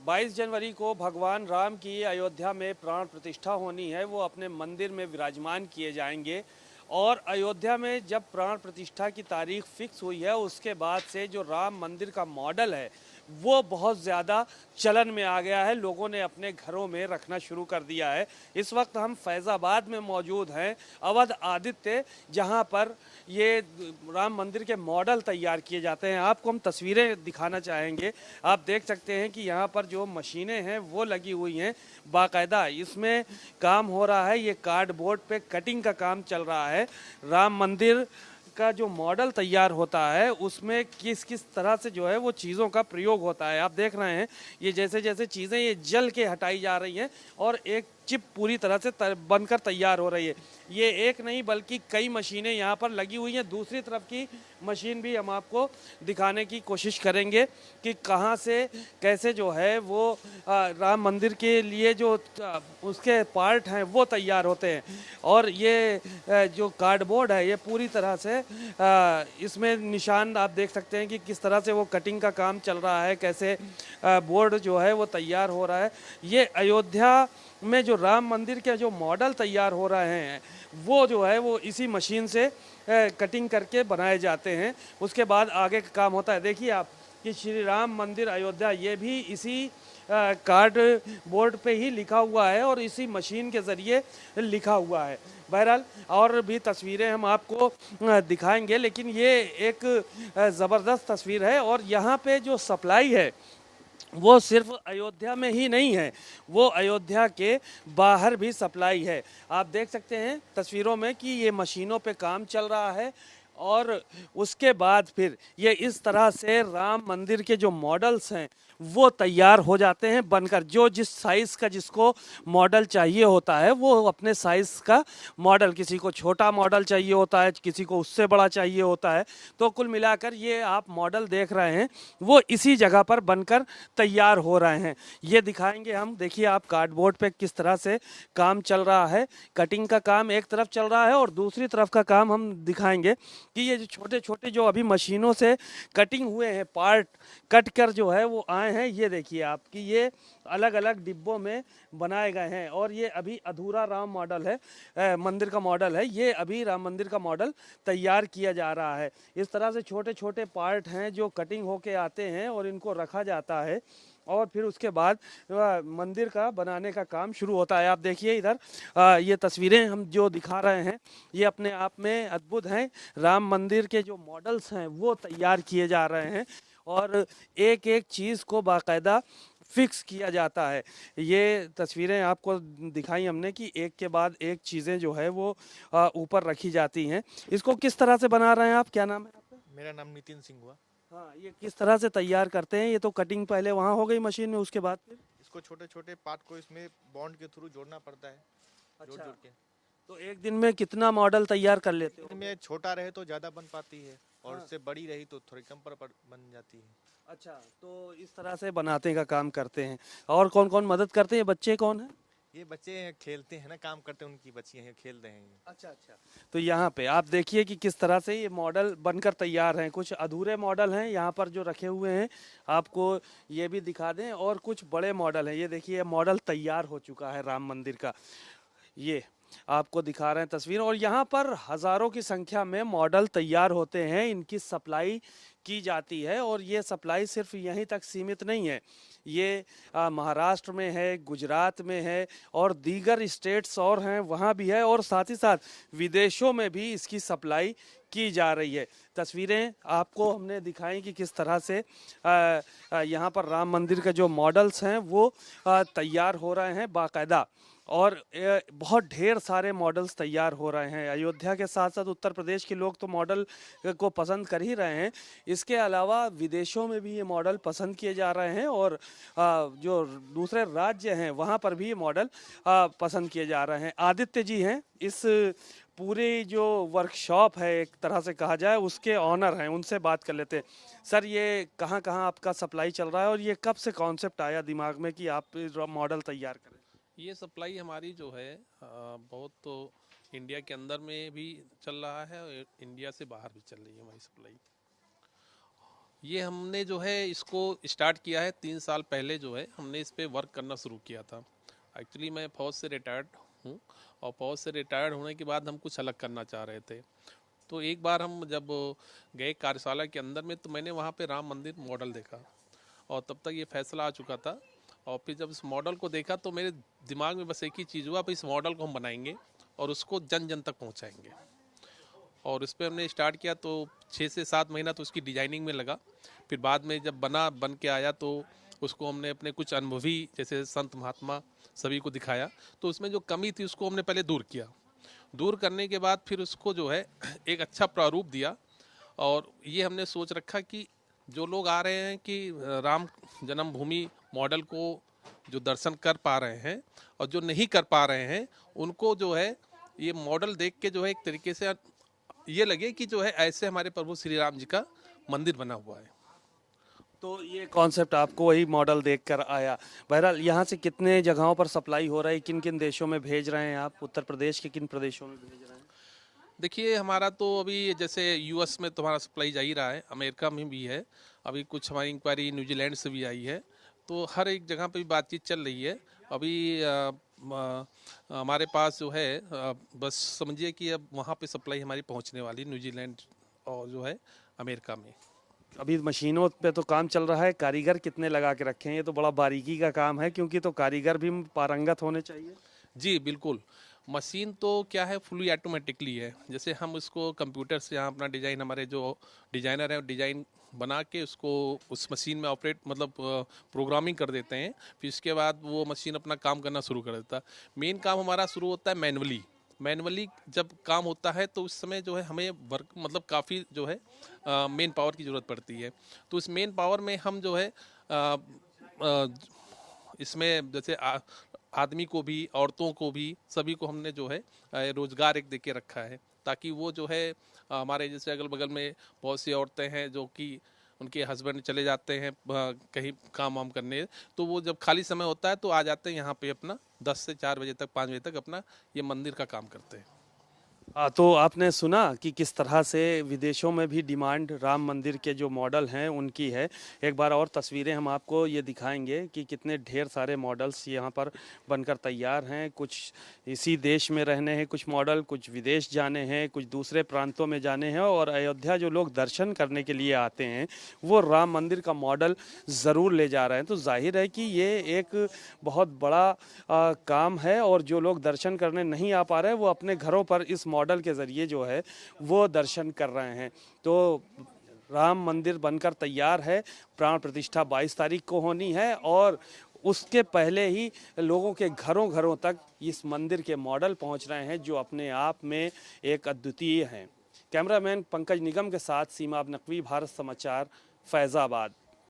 22 जनवरी को भगवान राम की अयोध्या में प्राण प्रतिष्ठा होनी है। वो अपने मंदिर में विराजमान किए जाएंगे और अयोध्या में जब प्राण प्रतिष्ठा की तारीख फिक्स हुई है उसके बाद से जो राम मंदिर का मॉडल है वो बहुत ज़्यादा चलन में आ गया है। लोगों ने अपने घरों में रखना शुरू कर दिया है। इस वक्त हम फैज़ाबाद में मौजूद हैं, अवध आदित्य, जहां पर ये राम मंदिर के मॉडल तैयार किए जाते हैं। आपको हम तस्वीरें दिखाना चाहेंगे। आप देख सकते हैं कि यहाँ पर जो मशीनें हैं वो लगी हुई हैं बाकायदा। इसमें काम हो रहा है, ये कार्डबोर्ड पे कटिंग का काम चल रहा है। राम मंदिर का जो मॉडल तैयार होता है उसमें किस किस तरह से जो है वो चीज़ों का प्रयोग होता है। आप देख रहे हैं ये जैसे जैसे चीज़ें ये जल के हटाई जा रही हैं और एक चिप पूरी तरह से बनकर तैयार हो रही है। ये एक नहीं बल्कि कई मशीनें यहाँ पर लगी हुई हैं। दूसरी तरफ की मशीन भी हम आपको दिखाने की कोशिश करेंगे कि कहाँ से कैसे जो है वो राम मंदिर के लिए जो उसके पार्ट हैं वो तैयार होते हैं। और ये जो कार्डबोर्ड है ये पूरी तरह से इसमें निशान आप देख सकते हैं कि किस तरह से वो कटिंग का काम चल रहा है, कैसे बोर्ड जो है वो तैयार हो रहा है। ये अयोध्या में जो राम मंदिर के जो मॉडल तैयार हो रहे हैं वो जो है वो इसी मशीन से कटिंग करके बनाए जाते हैं। उसके बाद आगे का काम होता है। देखिए आप कि श्री राम मंदिर अयोध्या ये भी इसी कार्ड बोर्ड पे ही लिखा हुआ है और इसी मशीन के ज़रिए लिखा हुआ है। बहरहाल और भी तस्वीरें हम आपको दिखाएंगे, लेकिन ये एक ज़बरदस्त तस्वीर है। और यहाँ पे जो सप्लाई है वो सिर्फ अयोध्या में ही नहीं है, वो अयोध्या के बाहर भी सप्लाई है। आप देख सकते हैं तस्वीरों में कि ये मशीनों पे काम चल रहा है और उसके बाद फिर ये इस तरह से राम मंदिर के जो मॉडल्स हैं वो तैयार हो जाते हैं बनकर। जो जिस साइज़ का जिसको मॉडल चाहिए होता है वो अपने साइज़ का मॉडल, किसी को छोटा मॉडल चाहिए होता है, किसी को उससे बड़ा चाहिए होता है। तो कुल मिलाकर ये आप मॉडल देख रहे हैं वो इसी जगह पर बनकर तैयार हो रहे हैं। ये दिखाएंगे हम। देखिए आप कार्डबोर्ड पे किस तरह से काम चल रहा है। कटिंग का काम एक तरफ चल रहा है और दूसरी तरफ का काम हम दिखाएंगे कि ये जो छोटे छोटे जो अभी मशीनों से कटिंग हुए हैं पार्ट कट कर जो है वो आए हैं। ये देखिए आप कि ये अलग अलग डिब्बों में बनाए गए हैं और ये अभी अधूरा राम मॉडल है, मंदिर का मॉडल है। ये अभी राम मंदिर का मॉडल तैयार किया जा रहा है। इस तरह से छोटे छोटे पार्ट हैं जो कटिंग होके आते हैं और इनको रखा जाता है और फिर उसके बाद मंदिर का बनाने का काम शुरू होता है। आप देखिए इधर ये तस्वीरें हम जो दिखा रहे हैं ये अपने आप में अद्भुत हैं। राम मंदिर के जो मॉडल्स हैं वो तैयार किए जा रहे हैं और एक एक चीज़ को बाकायदा फिक्स किया जाता है। ये तस्वीरें आपको दिखाई हमने कि एक के बाद एक चीज़ें जो है वो ऊपर रखी जाती हैं। इसको किस तरह से बना रहे हैं आप? क्या नाम है आपका? मेरा नाम नितिन सिंह हुआ। हाँ, ये किस तरह से तैयार करते हैं? ये तो कटिंग पहले वहाँ हो गई मशीन में, उसके बाद फिर इसको छोटे छोटे पार्ट को इसमें बॉन्ड के थ्रू जोड़ना पड़ता है। जोड़ अच्छा, जोड़ के तो एक दिन में कितना मॉडल तैयार कर लेते हो? इनमें छोटा रहे तो ज़्यादा बन पाती है और हाँ, उससे बड़ी रही तो थोड़ी कम पर बन जाती है। अच्छा, तो इस तरह से बनाते का काम करते हैं। और कौन कौन मदद करते हैं? बच्चे कौन है? ये बच्चे खेलते हैं ना, काम करते हैं, उनकी बच्चियां हैं, खेल रहे हैं ये। अच्छा अच्छा। तो यहाँ पे आप देखिए कि किस तरह से ये मॉडल बनकर तैयार हैं। कुछ अधूरे मॉडल हैं यहाँ पर जो रखे हुए हैं, आपको ये भी दिखा दें। और कुछ बड़े मॉडल हैं। ये देखिए मॉडल तैयार हो चुका है राम मंदिर का। ये आपको दिखा रहे हैं तस्वीर। और यहाँ पर हज़ारों की संख्या में मॉडल तैयार होते हैं, इनकी सप्लाई की जाती है। और ये सप्लाई सिर्फ यहीं तक सीमित नहीं है, ये महाराष्ट्र में है, गुजरात में है और दीगर स्टेट्स और हैं वहाँ भी है। और साथ ही साथ विदेशों में भी इसकी सप्लाई की जा रही है। तस्वीरें आपको हमने दिखाई कि किस तरह से यहाँ पर राम मंदिर के जो मॉडल्स हैं वो तैयार हो रहे हैं बाकायदा। और बहुत ढेर सारे मॉडल्स तैयार हो रहे हैं। अयोध्या के साथ साथ उत्तर प्रदेश के लोग तो मॉडल को पसंद कर ही रहे हैं, इसके अलावा विदेशों में भी ये मॉडल पसंद किए जा रहे हैं और जो दूसरे राज्य हैं वहाँ पर भी ये मॉडल पसंद किए जा रहे हैं। आदित्य जी हैं इस पूरी जो वर्कशॉप है एक तरह से कहा जाए उसके ऑनर हैं, उनसे बात कर लेते हैं। सर ये कहाँ कहाँ आपका सप्लाई चल रहा है और ये कब से कॉन्सेप्ट आया दिमाग में कि आप मॉडल तैयार करें? ये सप्लाई हमारी जो है बहुत तो इंडिया के अंदर में भी चल रहा है और इंडिया से बाहर भी चल रही है हमारी सप्लाई। ये हमने जो है इसको स्टार्ट किया है 3 साल पहले जो है हमने इस पे वर्क करना शुरू किया था। एक्चुअली मैं फौज से रिटायर्ड हूँ और फौज से रिटायर्ड होने के बाद हम कुछ अलग करना चाह रहे थे। तो एक बार हम जब गए कार्यशाला के अंदर में तो मैंने वहाँ पे राम मंदिर मॉडल देखा और तब तक ये फैसला आ चुका था। और फिर जब इस मॉडल को देखा तो मेरे दिमाग में बस एक ही चीज़ हुआ, अब इस मॉडल को हम बनाएंगे और उसको जन जन तक पहुँचाएंगे। और उस पर हमने स्टार्ट किया तो 6 से 7 महीना तो उसकी डिजाइनिंग में लगा। फिर बाद में जब बन के आया तो उसको हमने अपने कुछ अनुभवी जैसे संत महात्मा सभी को दिखाया। तो उसमें जो कमी थी उसको हमने पहले दूर किया। दूर करने के बाद फिर उसको जो है एक अच्छा प्रारूप दिया। और ये हमने सोच रखा कि जो लोग आ रहे हैं कि राम जन्मभूमि मॉडल को जो दर्शन कर पा रहे हैं और जो नहीं कर पा रहे हैं उनको जो है ये मॉडल देख के जो है एक तरीके से ये लगे कि जो है ऐसे हमारे प्रभु श्री राम जी का मंदिर बना हुआ है। तो ये कॉन्सेप्ट आपको वही मॉडल देखकर आया। बहरहाल यहाँ से कितने जगहों पर सप्लाई हो रहा है, किन किन देशों में भेज रहे हैं आप? उत्तर प्रदेश के किन प्रदेशों में भेज रहे हैं? देखिए हमारा तो अभी जैसे यूएस में तो हमारा सप्लाई जा ही रहा है, अमेरिका में भी है, अभी कुछ हमारी इंक्वायरी न्यूजीलैंड से भी आई है। तो हर एक जगह पे भी बातचीत चल रही है। अभी हमारे पास जो है बस समझिए कि अब वहाँ पे सप्लाई हमारी पहुँचने वाली न्यूजीलैंड और जो है अमेरिका में। अभी मशीनों पे तो काम चल रहा है, कारीगर कितने लगा के रखे हैं? ये तो बड़ा बारीकी का काम है, क्योंकि तो कारीगर भी पारंगत होने चाहिए। जी बिल्कुल। मशीन तो क्या है फुली ऑटोमेटिकली है। जैसे हम उसको कंप्यूटर से यहाँ अपना डिज़ाइन, हमारे जो डिज़ाइनर है डिज़ाइन बना के उसको उस मशीन में ऑपरेट मतलब प्रोग्रामिंग कर देते हैं। फिर इसके बाद वो मशीन अपना काम करना शुरू कर देता है। मेन काम हमारा शुरू होता है मैनुअली जब काम होता है तो उस समय जो है हमें वर्क मतलब काफ़ी जो है मेन पावर की ज़रूरत पड़ती है। तो इस मेन पावर में हम जो है इसमें जैसे आदमी को भी औरतों को भी सभी को हमने जो है रोजगार एक देके रखा है, ताकि वो जो है हमारे जैसे अगल बगल में बहुत सी औरतें हैं जो कि उनके हस्बैंड चले जाते हैं कहीं काम वाम करने, तो वो जब खाली समय होता है तो आ जाते हैं यहाँ पे अपना 10 से 4 बजे तक 5 बजे तक अपना ये मंदिर का काम करते हैं। तो आपने सुना कि किस तरह से विदेशों में भी डिमांड राम मंदिर के जो मॉडल हैं उनकी है। एक बार और तस्वीरें हम आपको ये दिखाएंगे कि कितने ढेर सारे मॉडल्स यहाँ पर बनकर तैयार हैं। कुछ इसी देश में रहने हैं कुछ मॉडल, कुछ विदेश जाने हैं, कुछ दूसरे प्रांतों में जाने हैं। और अयोध्या जो लोग दर्शन करने के लिए आते हैं वो राम मंदिर का मॉडल ज़रूर ले जा रहे हैं। तो जाहिर है कि ये एक बहुत बड़ा काम है, और जो लोग दर्शन करने नहीं आ पा रहे हैं वो अपने घरों पर इस मॉडल के ज़रिए जो है वो दर्शन कर रहे हैं। तो राम मंदिर बनकर तैयार है, प्राण प्रतिष्ठा 22 तारीख को होनी है, और उसके पहले ही लोगों के घरों घरों तक इस मंदिर के मॉडल पहुंच रहे हैं, जो अपने आप में एक अद्वितीय हैं। कैमरामैन पंकज निगम के साथ सीमा नकवी, भारत समाचार, फैज़ाबाद।